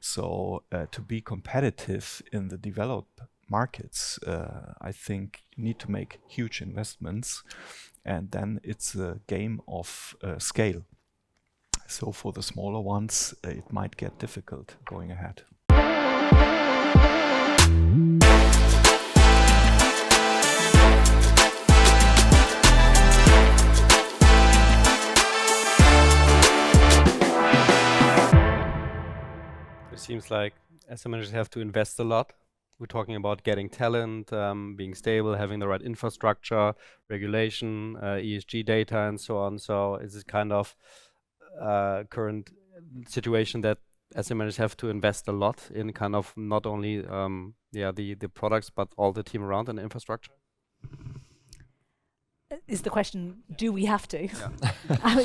So to be competitive in the developed markets, I think you need to make huge investments, and then it's a game of scale. So for the smaller ones, it might get difficult going ahead. It seems like asset managers have to invest a lot. We're talking about getting talent, being stable, having the right infrastructure, regulation, ESG data, and so on. So is this kind of current situation that asset managers have to invest a lot in kind of not only the products, but all the team around and the infrastructure? Is the question, do we have to?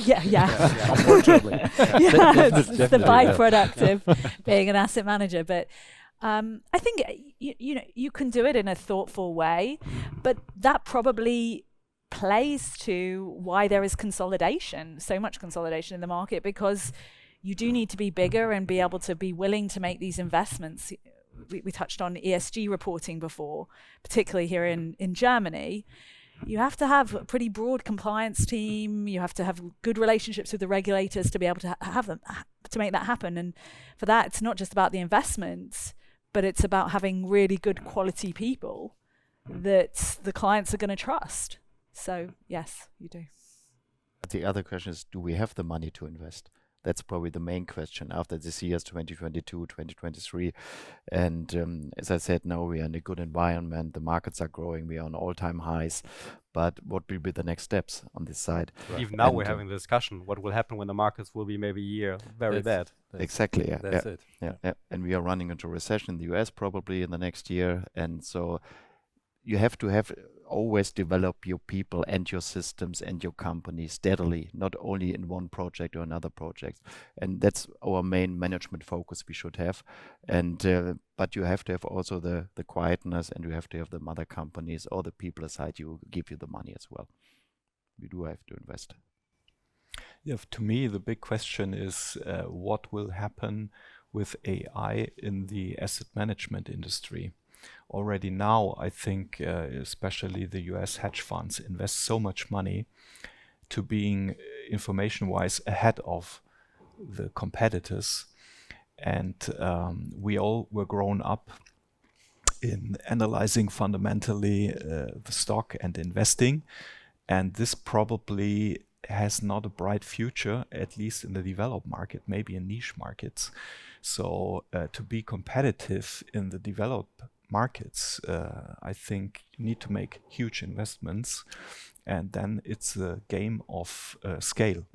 Yeah. Unfortunately. It's the byproduct of being an asset manager. But I think you can do it in a thoughtful way, but that probably plays to why there is consolidation, so much consolidation in the market, because you do need to be bigger and be able to be willing to make these investments. We touched on ESG reporting before, particularly here in Germany. You have to have a pretty broad compliance team. You have to have good relationships with the regulators to be able to have them, to make that happen. And for that, it's not just about the investments, but it's about having really good quality people that the clients are going to trust. So yes, you do. The other question is, do we have the money to invest? That's probably the main question after this year's 2022, 2023. And as I said, now we are in a good environment. The markets are growing. We are on all-time highs. But what will be the next steps on this side? Right. Even now we're having the discussion. What will happen when the markets will be maybe a year very bad? Exactly. Yeah. That's it. Yeah. And we are running into recession in the US probably in the next year. And so you have to have always develop your people and your systems and your company steadily, not only in one project or another project. And that's our main management focus we should have. And but you have to have also the quietness, and you have to have the mother companies or the people aside you give you the money as well. We do have to invest. Yeah, to me, the big question is what will happen with AI in the asset management industry. Already now, I think especially the US hedge funds invest so much money to being information-wise ahead of the competitors. And we all were grown up in analyzing fundamentally the stock and investing. And this probably has not a bright future, at least in the developed market, maybe in niche markets. So to be competitive in the developed markets, I think you need to make huge investments, and then it's a game of scale.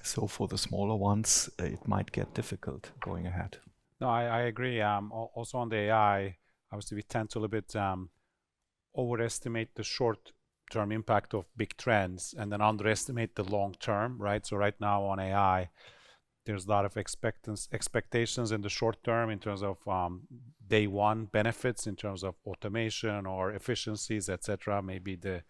So for the smaller ones, it might get difficult going ahead. No, I agree. Also on the AI, obviously we tend to a little bit overestimate the short-term impact of big trends and then underestimate the long-term, right? So right now on AI, there's a lot of expectations in the short term in terms of day one benefits, in terms of automation or efficiencies, etc. Maybe the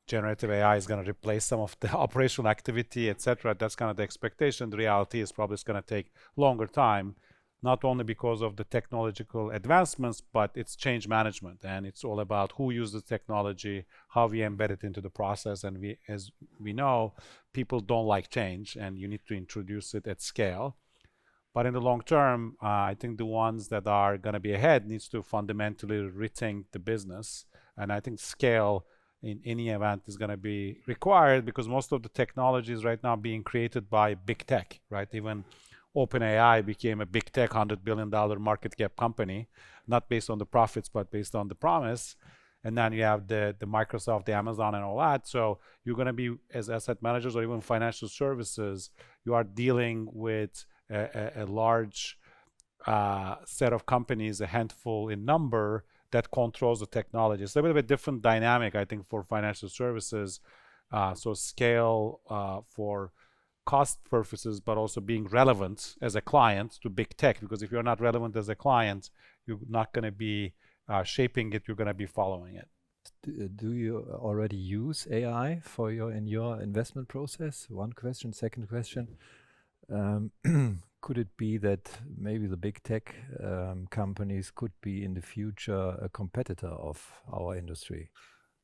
generative AI is going to replace some of the operational activity, etc. That's kind of the expectation. The reality is probably it's going to take longer time, not only because of the technological advancements, but it's change management, and it's all about who uses the technology, how we embed it into the process. And as we know, people don't like change, and you need to introduce it at scale. But in the long term, I think the ones that are going to be ahead needs to fundamentally rethink the business. And I think scale in any event is going to be required, because most of the technology is right now being created by big tech, right? Even OpenAI became a big tech $100 billion market cap company, not based on the profits, but based on the promise. And then you have the Microsoft, the Amazon, and all that. So you're going to be, as asset managers or even financial services, you are dealing with a large set of companies, a handful in number, that controls the technology. It's a little bit different dynamic, I think, for financial services. So scale for cost purposes, but also being relevant as a client to big tech, because if you're not relevant as a client, you're not going to be shaping it, you're going to be following it. Do you already use AI in your investment process? One question. Second question, Could it be that maybe the big tech companies could be in the future a competitor of our industry?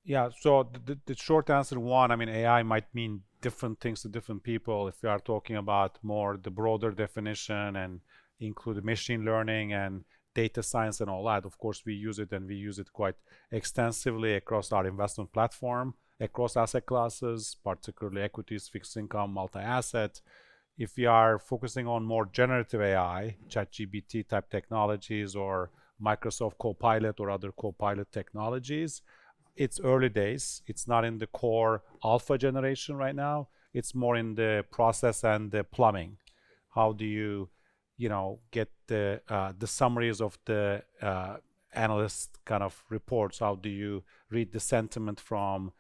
Yeah, so the short answer, one, I mean, AI might mean different things to different people. If we are talking about more the broader definition and include machine learning and data science and all that, of course, we use it, and we use it quite extensively across our investment platform, across asset classes, particularly equities, fixed income, multi-asset. If we are focusing on more generative AI, ChatGPT type technologies, or Microsoft Copilot or other Copilot technologies, it's early days. It's not in the core alpha generation right now. It's more in the process and the plumbing. How do you, get the summaries of the analyst kind of reports? How do you read the sentiment from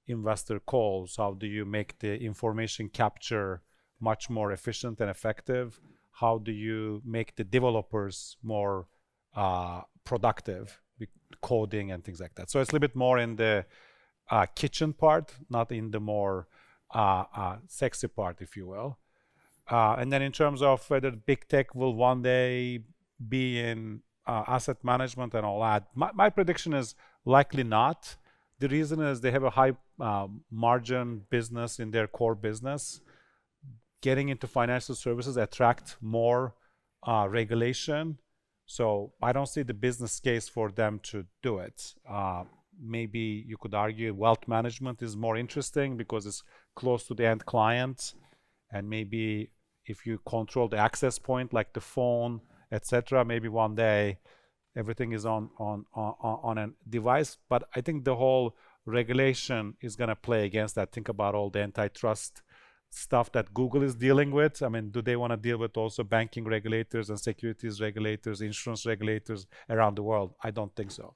investor calls? How do you make the information capture much more efficient and effective? How do you make the developers more productive with coding and things like that? So it's a little bit more in the kitchen part, not in the more sexy part, if you will. And then in terms of whether big tech will one day be in asset management and all that, my prediction is likely not. The reason is they have a high margin business in their core business. Getting into financial services attract more regulation. So I don't see the business case for them to do it. Maybe you could argue wealth management is more interesting because it's close to the end client. And maybe if you control the access point, like the phone, etc., maybe one day everything is on a device. But I think the whole regulation is going to play against that. Think about all the antitrust stuff that Google is dealing with. I mean, do they want to deal with also banking regulators and securities regulators, insurance regulators around the world? I don't think so.